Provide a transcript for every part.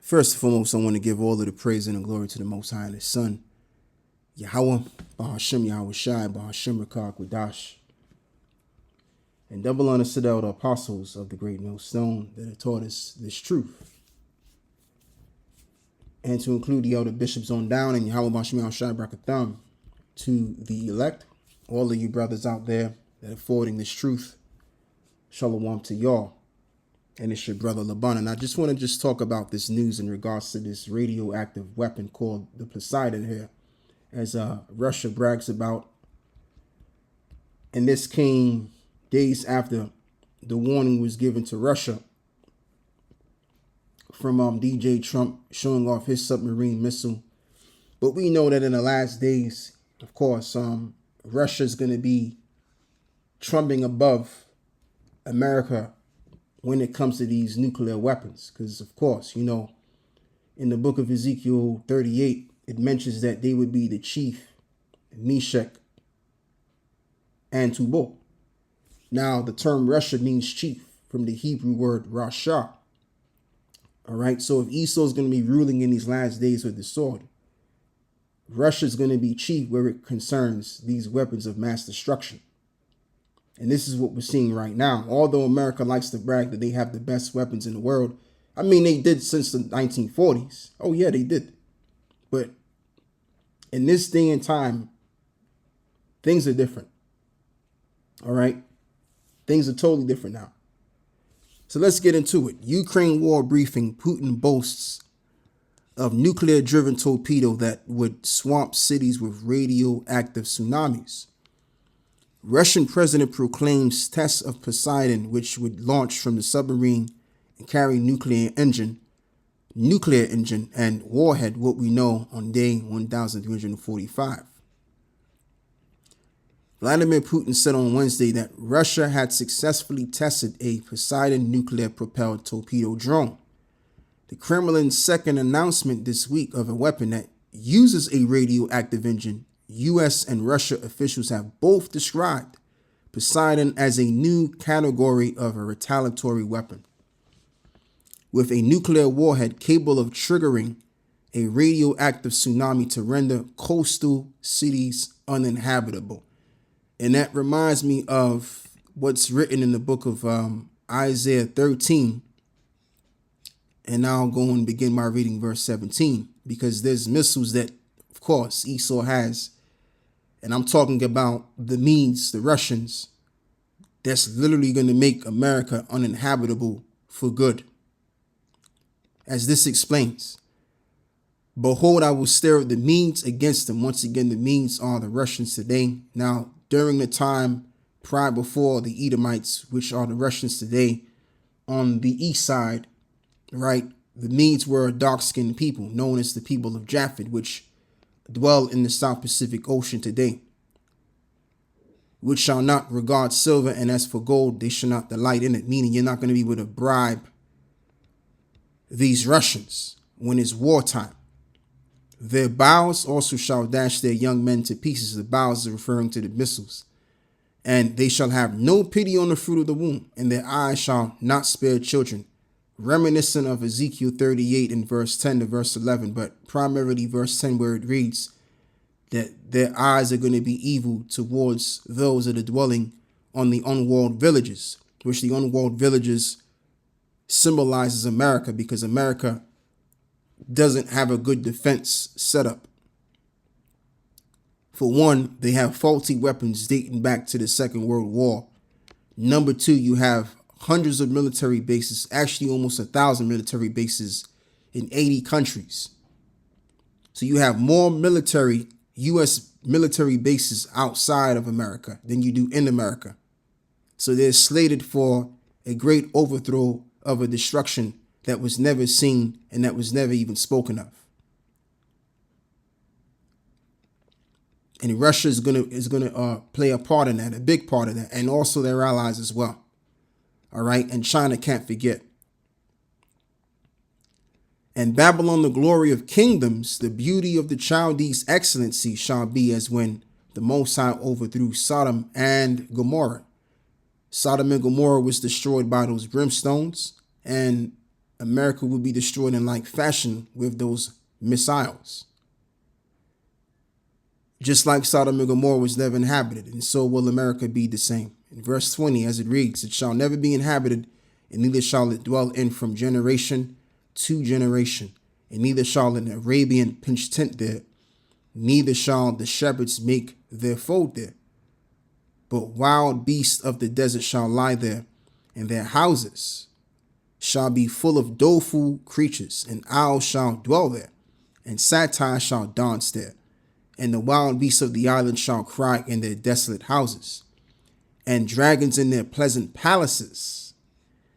First and foremost, I want to give all of the praise and the glory to the Most High and His Son, Yahweh, Bahashem Yahweh Shai, Bahashem Rakak Wadash. And double honor to the apostles of the great millstone that have taught us this truth. And to include the elder bishops on down and Yahweh Bahashem Yahweh Shai Brakatham, to the elect, all of you brothers out there that are forwarding this truth. Shalom to y'all. And it's your brother Laban. And I just want to talk about this news in regards to this radioactive weapon called the Poseidon here, as Russia brags about. And this came days after the warning was given to Russia from DJ Trump showing off his submarine missile. But we know that in the last days, of course, Russia is going to be trumping above America when it comes to these nuclear weapons. Because, of course, you know, in the book of Ezekiel 38, it mentions that they would be the chief, Meshach, and Tubal. Now, the term Russia means chief from the Hebrew word Rasha. All right, so if Esau is going to be ruling in these last days with the sword, Russia is going to be chief where it concerns these weapons of mass destruction. And this is what we're seeing right now. Although America likes to brag that they have the best weapons in the world. I mean, they did since the 1940s. Oh, yeah, they did. But in this day and time, things are different. All right? Things are totally different now. So let's get into it. Ukraine war briefing. Putin boasts of nuclear-driven torpedo that would swamp cities with radioactive tsunamis. Russian president proclaims tests of Poseidon, which would launch from the submarine and carry nuclear engine and warhead, what we know on day 1345. Vladimir Putin said on Wednesday that Russia had successfully tested a Poseidon nuclear-propelled torpedo drone. The Kremlin's second announcement this week of a weapon that uses a radioactive engine. U.S. and Russia officials have both described Poseidon as a new category of a retaliatory weapon, with a nuclear warhead capable of triggering a radioactive tsunami to render coastal cities uninhabitable. And that reminds me of what's written in the book of Isaiah 13. And I'll go and begin my reading verse 17, because there's missiles that, of course, Esau has. And I'm talking about the Medes, the Russians, that's literally going to make America uninhabitable for good. As this explains, behold, I will stir up the Medes against them. Once again, the Medes are the Russians today. Now, during the time prior before the Edomites, which are the Russians today, on the east side, right, the Medes were a dark-skinned people known as the people of Japheth, which dwell in the South Pacific Ocean today, which shall not regard silver, and as for gold, they shall not delight in it. Meaning you're not going to be able to bribe these Russians when it's wartime. Their bows also shall dash their young men to pieces. The bows are referring to the missiles. And they shall have no pity on the fruit of the womb, and their eyes shall not spare children. Reminiscent of Ezekiel 38 in verse 10 to verse 11, but primarily verse 10, where it reads that their eyes are going to be evil towards those that are dwelling on the unwalled villages, which the unwalled villages symbolizes America, because America doesn't have a good defense setup. For one, they have faulty weapons dating back to the Second World War. Number two, you have hundreds of military bases, actually almost 1,000 military bases in 80 countries. So you have more U.S. military bases outside of America than you do in America. So they're slated for a great overthrow of a destruction that was never seen and that was never even spoken of. And Russia is gonna play a part in that, a big part of that, and also their allies as well. All right, and China can't forget. And Babylon, the glory of kingdoms, the beauty of the Chaldees' excellency shall be as when the Most High overthrew Sodom and Gomorrah. Sodom and Gomorrah was destroyed by those brimstones, and America will be destroyed in like fashion with those missiles. Just like Sodom and Gomorrah was never inhabited, and so will America be the same. In verse 20, as it reads, it shall never be inhabited, and neither shall it dwell in from generation to generation, and neither shall an Arabian pitch tent there, neither shall the shepherds make their fold there. But wild beasts of the desert shall lie there, and their houses shall be full of doleful creatures, and owls shall dwell there, and satyrs shall dance there, and the wild beasts of the island shall cry in their desolate houses, and dragons in their pleasant palaces.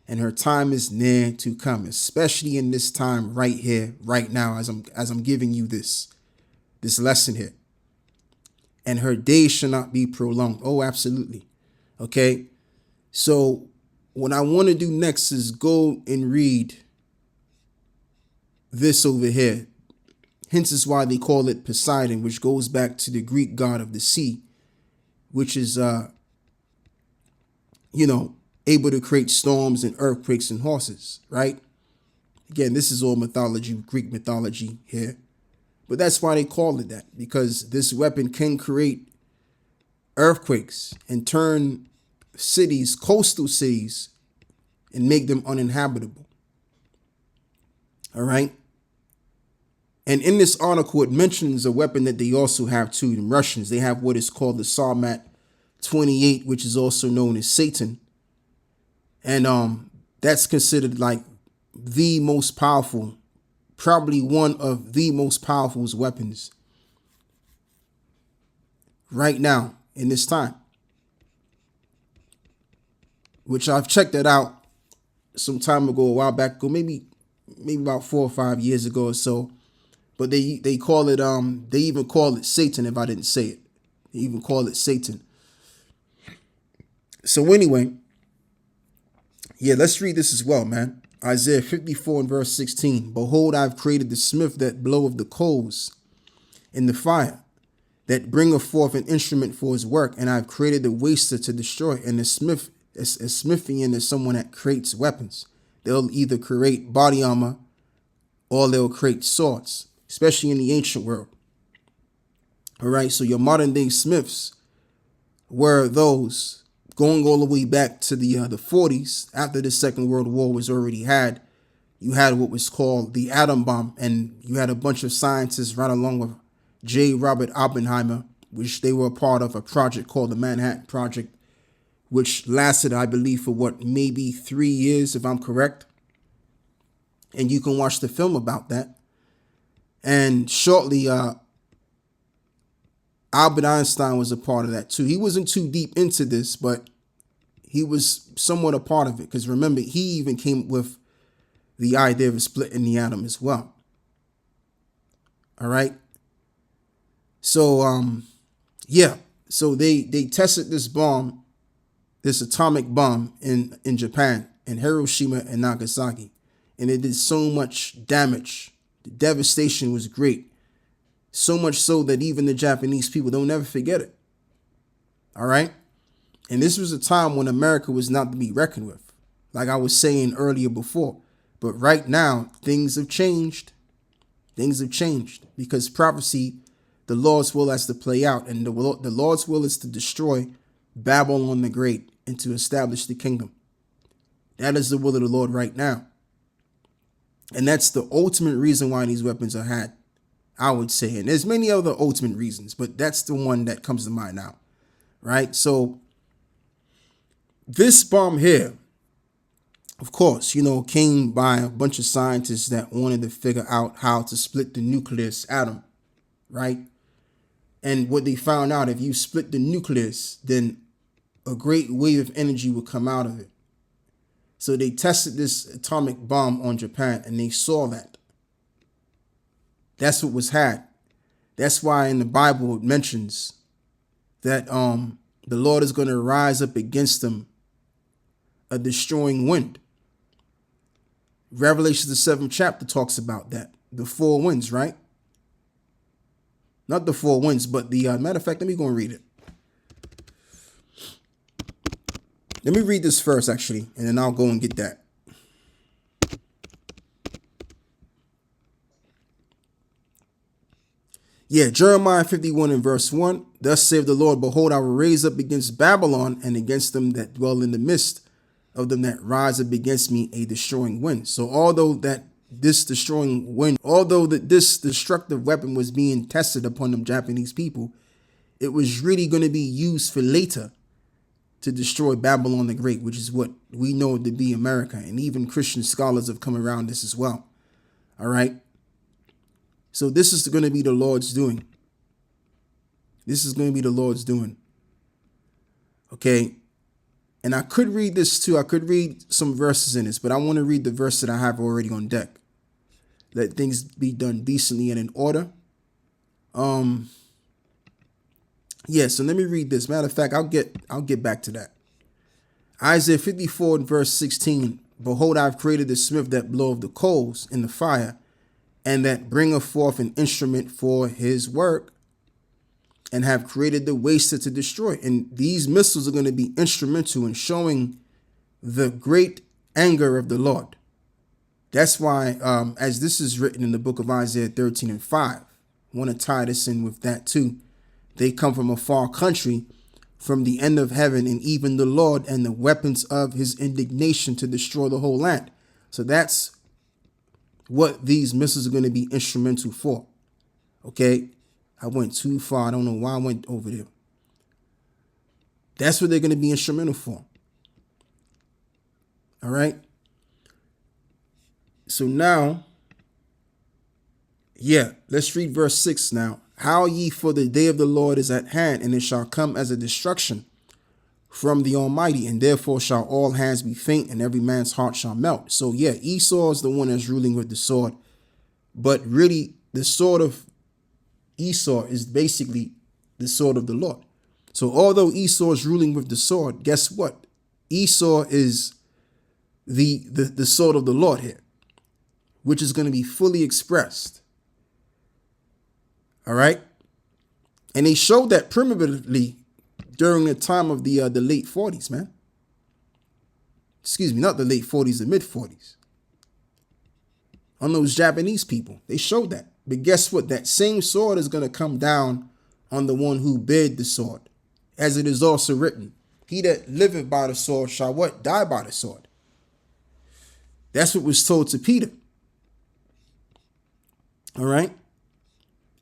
And her time is near to come, especially in this time right here, right now, as I'm giving you this lesson here. And her days shall not be prolonged. Oh, absolutely. Okay. So what I want to do next is go and read this over here. Hence is why they call it Poseidon, which goes back to the Greek god of the sea, which is, able to create storms and earthquakes and horses, right? Again, this is all mythology, Greek mythology here. But that's why they call it that, because this weapon can create earthquakes and turn cities, coastal cities, and make them uninhabitable. All right. And in this article, it mentions a weapon that they also have too. The Russians, they have what is called the Sarmat 28, which is also known as Satan. And that's considered like the most powerful, probably one of the most powerful weapons right now in this time, which I've checked that out some time ago, a while back ago, maybe about 4 or 5 years ago or so. But they call it, they even call it Satan, if I didn't say it. They even call it Satan. So anyway, yeah, let's read this as well, man. Isaiah 54 and verse 16. Behold, I've created the smith that bloweth the coals in the fire, that bringeth forth an instrument for his work. And I've created the waster to destroy. And the smith, a smithian is someone that creates weapons. They'll either create body armor or they'll create swords, especially in the ancient world. All right, so your modern day smiths were those going all the way back to the 40s, after the Second World War was already had. You had what was called the atom bomb, and you had a bunch of scientists right along with J. Robert Oppenheimer, which they were a part of a project called the Manhattan Project, which lasted, I believe, for maybe 3 years, if I'm correct. And you can watch the film about that. And shortly, Albert Einstein was a part of that too. He wasn't too deep into this, but he was somewhat a part of it. Because remember, he even came up with the idea of splitting the atom as well. All right. So, yeah. So they tested this bomb, this atomic bomb in Japan, in Hiroshima and Nagasaki. And it did so much damage. The devastation was great. So much so that even the Japanese people don't never forget it. All right. And this was a time when America was not to be reckoned with, like I was saying earlier before. But right now, things have changed. Things have changed because prophecy, the Lord's will has to play out. And the Lord's will is to destroy Babylon the Great and to establish the kingdom. That is the will of the Lord right now. And that's the ultimate reason why these weapons are had, I would say. And there's many other ultimate reasons, but that's the one that comes to mind now, right? So this bomb here, of course, came by a bunch of scientists that wanted to figure out how to split the nucleus atom, right? And what they found out, if you split the nucleus, then a great wave of energy would come out of it. So they tested this atomic bomb on Japan and they saw that. That's what was had. That's why in the Bible it mentions that the Lord is going to rise up against them a destroying wind. Revelation the 7th chapter talks about that. The 4 winds, right? Not the 4 winds, but the matter of fact, let me go and read it. Let me read this first, actually, and then I'll go and get that. Yeah, Jeremiah 51 and verse 1. Thus saith the Lord, behold, I will raise up against Babylon and against them that dwell in the midst of them that rise up against me a destroying wind. So although that this destroying wind, although that this destructive weapon was being tested upon them Japanese people, it was really going to be used for later to destroy Babylon the Great, which is what we know to be America. And even Christian scholars have come around this as well. All right. So this is going to be the Lord's doing. This is going to be the Lord's doing. Okay. And I could read this too. I could read some verses in this, but I want to read the verse that I have already on deck. Let things be done decently and in order. Yeah, so let me read this. Matter of fact, I'll get back to that. Isaiah 54 and verse 16. Behold, I have created the smith that bloweth the coals in the fire, and that bringeth forth an instrument for his work, and have created the waster to destroy. And these missiles are going to be instrumental in showing the great anger of the Lord. That's why, as this is written in the book of Isaiah 13 and 5, I want to tie this in with that too. They come from a far country, from the end of heaven, and even the Lord and the weapons of his indignation to destroy the whole land. So that's what these missiles are going to be instrumental for. Okay. I went too far. I don't know why I went over there. That's what they're going to be instrumental for. All right. So now, yeah, let's read verse 6 now. How ye, for the day of the Lord is at hand, and it shall come as a destruction from the Almighty, and therefore shall all hands be faint, and every man's heart shall melt. So yeah, Esau is the one that's ruling with the sword, but really the sword of Esau is basically the sword of the Lord. So although Esau is ruling with the sword, guess what? Esau is the sword of the Lord here, which is going to be fully expressed. All right. And they showed that primitively during the time of the late 40s, man. Excuse me, not the late 40s, the mid 40s. On those Japanese people, they showed that. But guess what? That same sword is going to come down on the one who bare the sword. As it is also written, he that liveth by the sword shall what? Die by the sword. That's what was told to Peter. All right.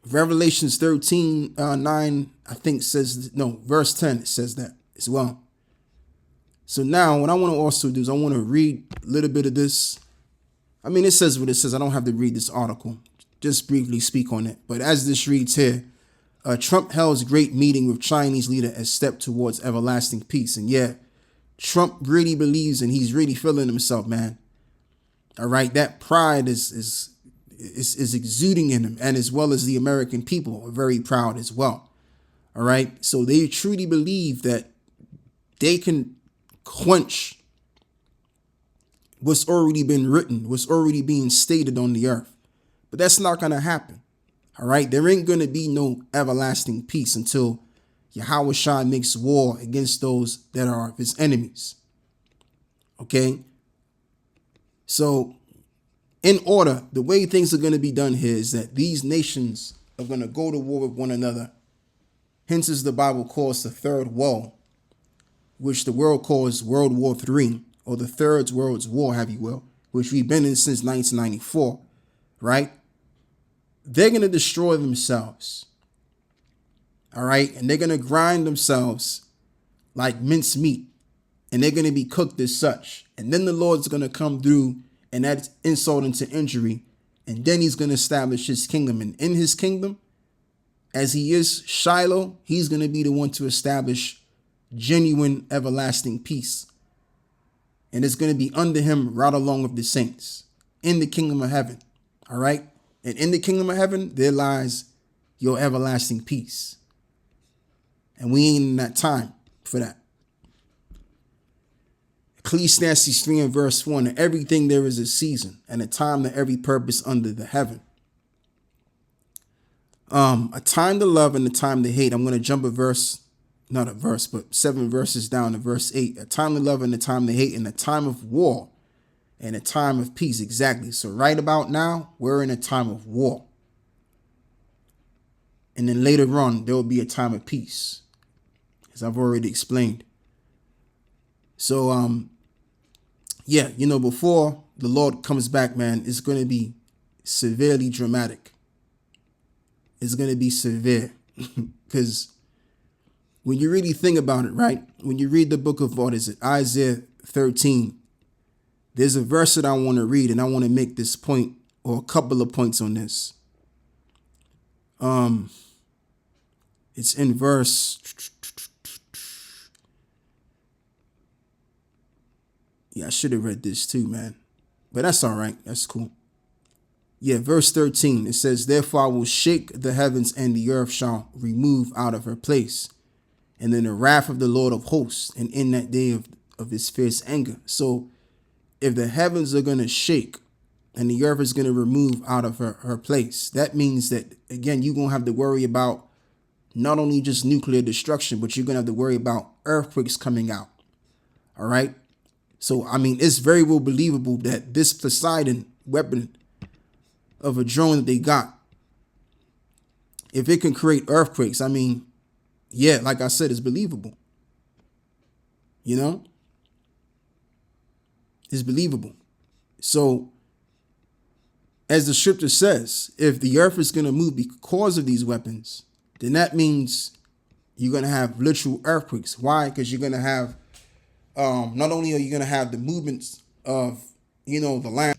Revelations 13, 9, I think says, no, verse 10 says that as well. So now what I want to also do is I want to read a little bit of this. I mean, it says what it says. I don't have to read this article. Just briefly speak on it. But as this reads here, Trump held a great meeting with Chinese leader as step towards everlasting peace. And yeah, Trump really believes and he's really feeling himself, man. All right. That pride is exuding in him, and as well as the American people are very proud as well. All right. So they truly believe that they can quench what's already been written, what's already being stated on the earth. But that's not going to happen. All right. There ain't going to be no everlasting peace until Yahweh Shai makes war against those that are his enemies. Okay. So in order, the way things are going to be done here is that these nations are going to go to war with one another. Hence, as the Bible calls the third woe, which the world calls World War III, or the Third World's War, have you will, which we've been in since 1994, right? They're going to destroy themselves. All right. And they're going to grind themselves like minced meat, and they're going to be cooked as such. And then the Lord's going to come through, and that's insult into injury. And then he's going to establish his kingdom. And in his kingdom, as he is Shiloh, he's going to be the one to establish genuine everlasting peace. And it's going to be under him right along with the saints in the kingdom of heaven. All right. And in the kingdom of heaven, there lies your everlasting peace. And we ain't in that time for that. Ecclesiastes 3 and verse 1, and everything there is a season and a time to every purpose under the heaven. A time to love and a time to hate. I'm going to jump not a verse, but 7 verses down to verse 8. A time to love and a time to hate, and a time of war and a time of peace. Exactly. So right about now, we're in a time of war. And then later on, there will be a time of peace, as I've already explained. So, yeah, before the Lord comes back, man, it's going to be severely dramatic. It's going to be severe because when you really think about it, right? When you read the book of, Isaiah 13, there's a verse that I want to read, and I want to make this point, or a couple of points on this. It's in verse. Yeah, I should have read this too, man. But that's all right. That's cool. Yeah, verse 13. It says, "Therefore I will shake the heavens, and the earth shall remove out of her place. And then the wrath of the Lord of hosts, and in that day of his fierce anger." So if the heavens are going to shake and the earth is going to remove out of her place, that means that, again, you're going to have to worry about not only just nuclear destruction, but you're going to have to worry about earthquakes coming out. All right. So, I mean, it's very well believable that this Poseidon weapon of a drone that they got, if it can create earthquakes, I mean, yeah, like I said, it's believable. It's believable. So, as the scripture says, if the earth is going to move because of these weapons, then that means you're going to have literal earthquakes. Why? Because you're going to have, not only are you going to have the movements of, the land,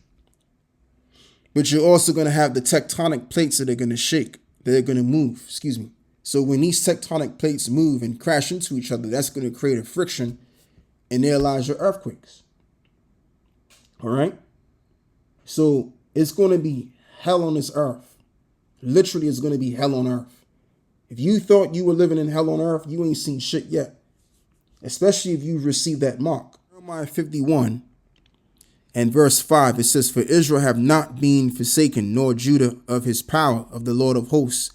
but you're also going to have the tectonic plates that are going to shake, that are going to move, So when these tectonic plates move and crash into each other, that's going to create a friction, and there lies your earthquakes. All right? So it's going to be hell on this earth. Literally, it's going to be hell on earth. If you thought you were living in hell on earth, you ain't seen shit yet. Especially if you've received that mark. Jeremiah 51 and verse 5, it says, "For Israel have not been forsaken, nor Judah of his power, of the Lord of hosts.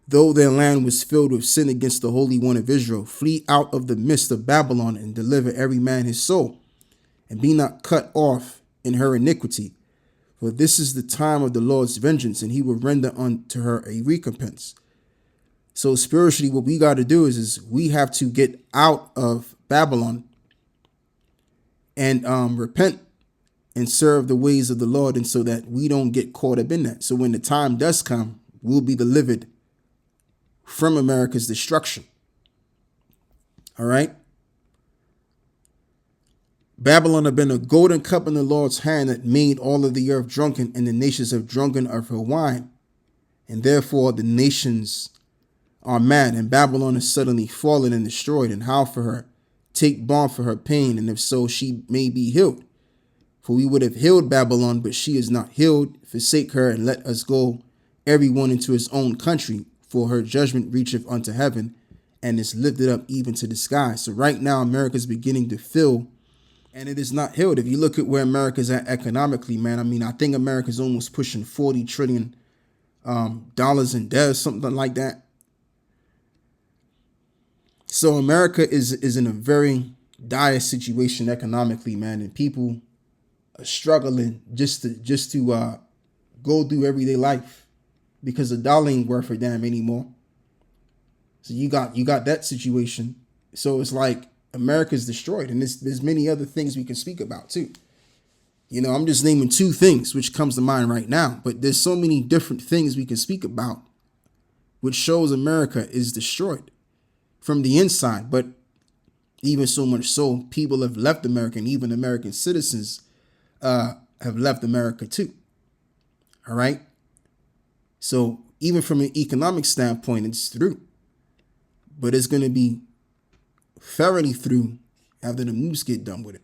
Though their land was filled with sin against the Holy One of Israel, flee out of the midst of Babylon and deliver every man his soul, and be not cut off in her iniquity. For this is the time of the Lord's vengeance, and he will render unto her a recompense." So spiritually, what we got to do is we have to get out of Babylon and repent and serve the ways of the Lord, and so that we don't get caught up in that. So when the time does come, we'll be delivered from America's destruction. All right? Babylon have been a golden cup in the Lord's hand that made all of the earth drunken, and the nations have drunken of her wine. And therefore the nations are mad, and Babylon is suddenly fallen and destroyed, and howl for her, take balm for her pain, and if so, she may be healed. For we would have healed Babylon, but she is not healed. Forsake her, and let us go every one into his own country, for her judgment reacheth unto heaven, and is lifted up even to the sky. So right now, America is beginning to feel, and it is not healed. If you look at where America's at economically, man, I mean, I think America's almost pushing $40 trillion dollars in debt, something like that. So America is in a very dire situation economically, man, and people are struggling just to go through everyday life because the dollar ain't worth a damn anymore. So you got that situation. So it's like America's destroyed, and there's many other things we can speak about too. I'm just naming two things which comes to mind right now, but there's so many different things we can speak about, which shows America is destroyed from the inside. But even so much so, people have left America, and even American citizens have left America too. All right. So even from an economic standpoint, it's through, but it's going to be thoroughly through after the moves get done with it.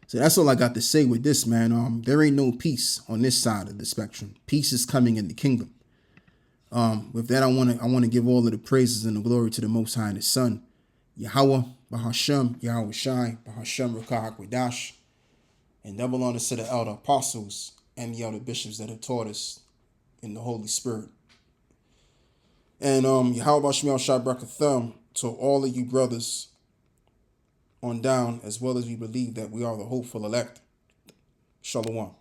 So that's all I got to say with this, man. There ain't no peace on this side of the spectrum. Peace is coming in the kingdom. With that, I want to give all of the praises and the glory to the Most High and His Son, Yahweh, Bahashem, Yahweh Shai, Bahashem, Rakah HaKodash, and double honor to the elder apostles and the elder bishops that have taught us in the Holy Spirit. And Yahweh Bashmiel Shai Brakathum to all of you brothers on down, as well as we believe that we are the hopeful elect. Shalom.